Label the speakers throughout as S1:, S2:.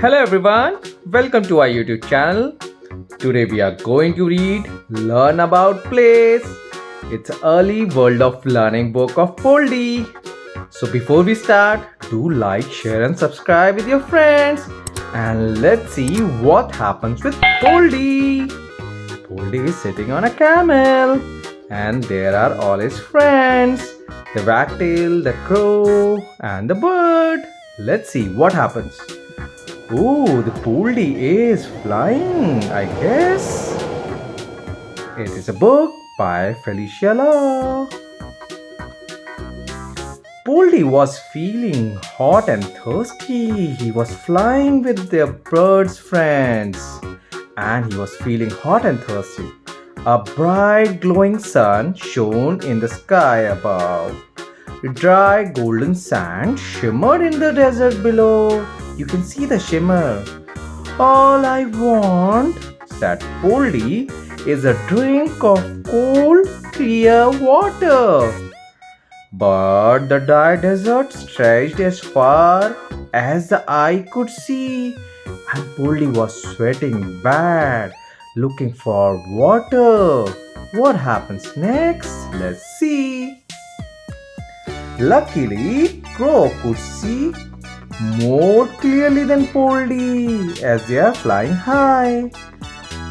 S1: Hello everyone, welcome to our YouTube channel. Today we are going to read Learn About Place. It's early world of learning book of Poldy. So before we start, do like, share and subscribe with your friends. And let's see what happens with Poldy. Poldy is sitting on a camel and there are all his friends. The wagtail, the crow and the bird. Let's see what happens. Oh, the Poldy is flying, I guess. It is a book by Felicia Law. Poldy was feeling hot and thirsty. He was flying with the bird's friends and he was feeling hot and thirsty. A bright glowing sun shone in the sky above. The dry golden sand shimmered in the desert below. You can see the shimmer. All I want, said Poldy, is a drink of cold, clear water. But the dry desert stretched as far as the eye could see, and Poldy was sweating bad, looking for water. What happens next? Let's see. Luckily, Crow could see more clearly than Poldy as they are flying high.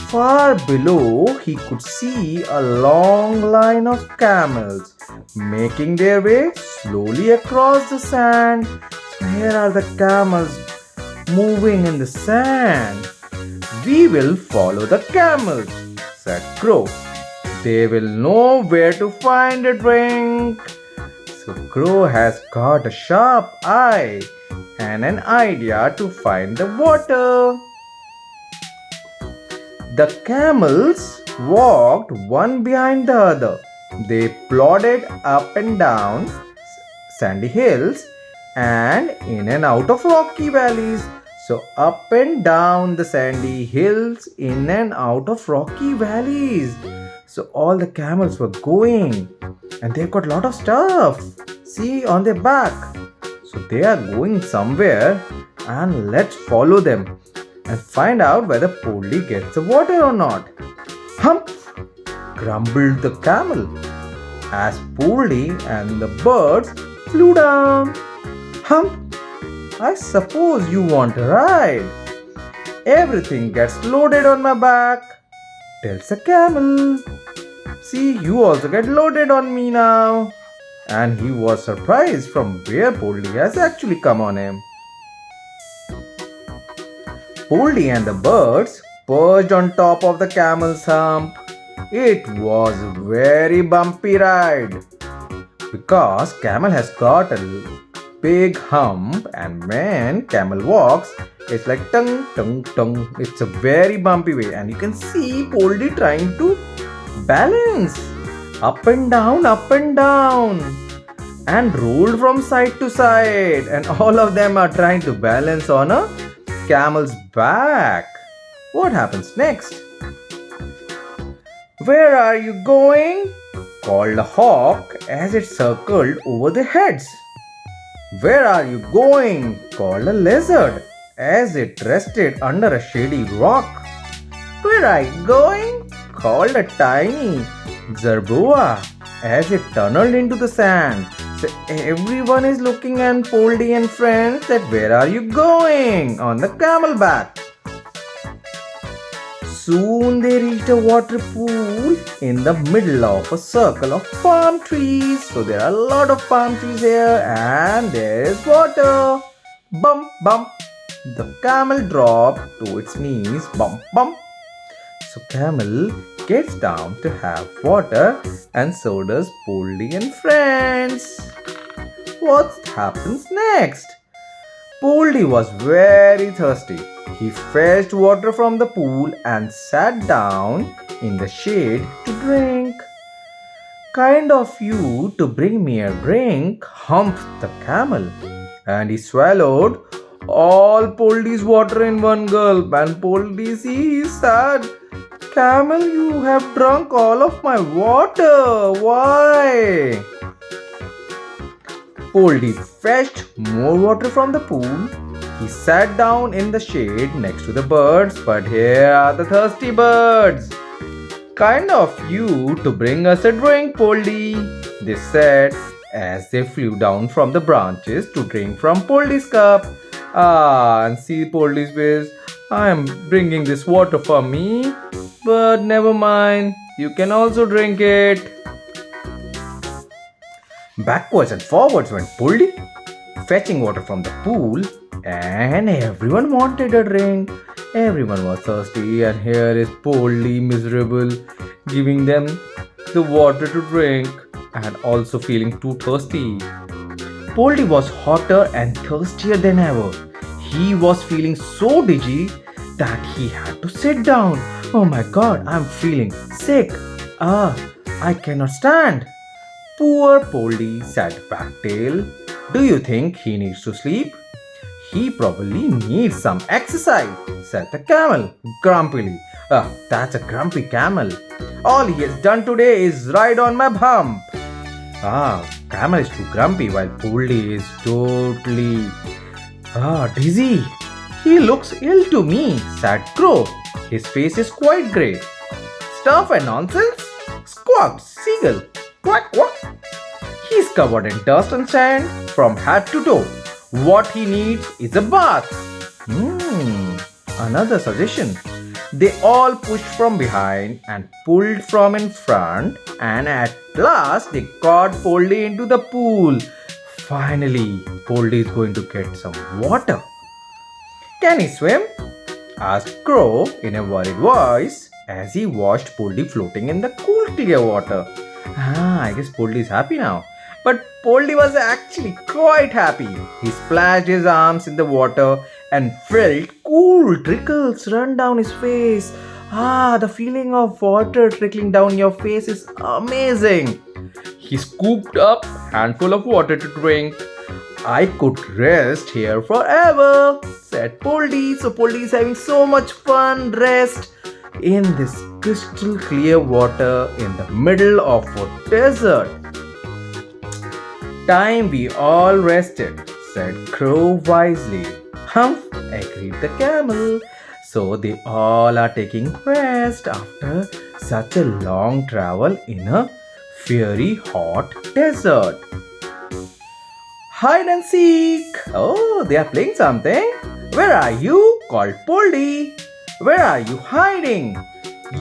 S1: Far below, he could see a long line of camels making their way slowly across the sand. So here are the camels moving in the sand. We will follow the camels, said Crow. They will know where to find a drink. So Crow has got a sharp eye and an idea to find the water. The camels walked one behind the other. They plodded up and down sandy hills and in and out of rocky valleys. So up and down the sandy hills, in and out of rocky valleys. So all the camels were going and they've got a lot of stuff. See on their back. So they are going somewhere and let's follow them and find out whether Poldy gets the water or not. Humph! Grumbled the camel as Poldy and the birds flew down. Humph! I suppose you want a ride. Everything gets loaded on my back, tells the camel. See, you also get loaded on me now. And he was surprised from where Poldy has actually come on him. Poldy and the birds perched on top of the camel's hump. It was a very bumpy ride because camel has got a big hump and when camel walks, it's like tung tung tung. It's a very bumpy way and you can see Poldy trying to balance up and down and rolled from side to side and all of them are trying to balance on a camel's back. What happens next? Where are you going? Called a hawk as it circled over their heads. Where are you going? Called a lizard as it rested under a shady rock. Where are you going? Called a tiny jerboa as it tunneled into the sand. So everyone is looking at Poldy and friends that where are you going on the camel back. Soon they reached a water pool in the middle of a circle of palm trees. So there are a lot of palm trees here and there is water. Bump bump. The camel dropped to its knees. Bump bump. So camel gets down to have water and so does Poldy and friends. What happens next? Poldy was very thirsty. He fetched water from the pool and sat down in the shade to drink. Kind of you to bring me a drink, humphed the camel. And he swallowed all Poldy's water in one gulp. And Poldy, see, he's sad. Camel, you have drunk all of my water. Why? Poldy fetched more water from the pool. He He sat down in the shade next to the birds, but here are the thirsty birds. Kind of you to bring us a drink, Poldy, they said as they flew down from the branches to drink from Poldy's cup. Ah, and see Poldy's face. I am bringing this water for me, but never mind, you can also drink it. Backwards and forwards went Poldy, fetching water from the pool, and everyone wanted a drink. Everyone was thirsty, and here is Poldy miserable, giving them the water to drink and also feeling too thirsty. Poldy was hotter and thirstier than ever. He was feeling so dizzy that he had to sit down. Oh my god, I'm feeling sick. I cannot stand. Poor Poldy said Backtail. Do you think he needs to sleep? He probably needs some exercise, said the camel grumpily. That's a grumpy camel. All he has done today is ride on my hump. Camel is too grumpy while Poldy is totally dizzy. He looks ill to me, said Crow. His face is quite grey. Stuff and nonsense, squawked Seagull. Quack, quack. He's covered in dust and sand from head to toe. What he needs is a bath. Another suggestion. They all pushed from behind and pulled from in front, and at last they got Poldy into the pool. Finally, Poldy is going to get some water. Can he swim? Asked Crow in a worried voice as he watched Poldy floating in the cool clear water. I guess Poldy is happy now. But Poldy was actually quite happy. He splashed his arms in the water and felt cool trickles run down his face. The feeling of water trickling down your face is amazing. He scooped up a handful of water to drink. I could rest here forever, said Poldy. So Poldy is having so much fun rest in this crystal clear water in the middle of a desert. Time we all rested, said Crow wisely. Humph, agreed the camel. So they all are taking rest after such a long travel in a fiery hot desert. Hide and seek. Oh, they are playing something. Where are you? Called Poldy. Where are you hiding?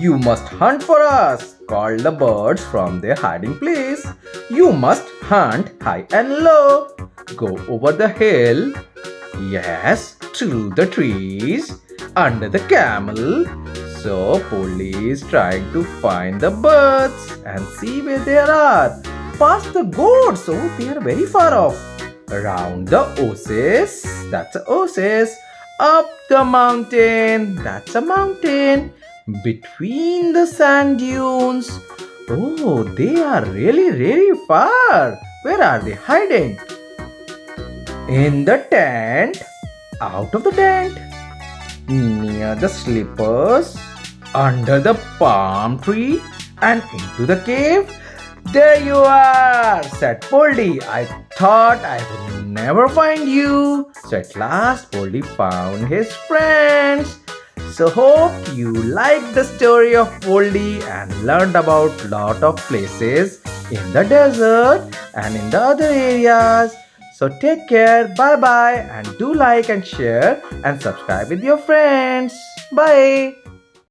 S1: You must hunt for us, called the birds from their hiding place. You must hunt high and low. Go over the hill. Yes, through the trees, under the camel. So Poldy is trying to find the birds and see where they are. Past the goats, oh, they are very far off. Around the oasis, that's an oasis. Up the mountain, that's a mountain. Between the sand dunes. Oh, they are really far. Where are they hiding? In the tent, out of the tent, near the slippers, under the palm tree, and into the cave. There you are, said Poldy. I thought I would never find you. So at last, Poldy found his friends. So hope you liked the story of Poldy and learned about lot of places in the desert and in the other areas. So take care, bye bye, and do like and share and subscribe with your friends. Bye.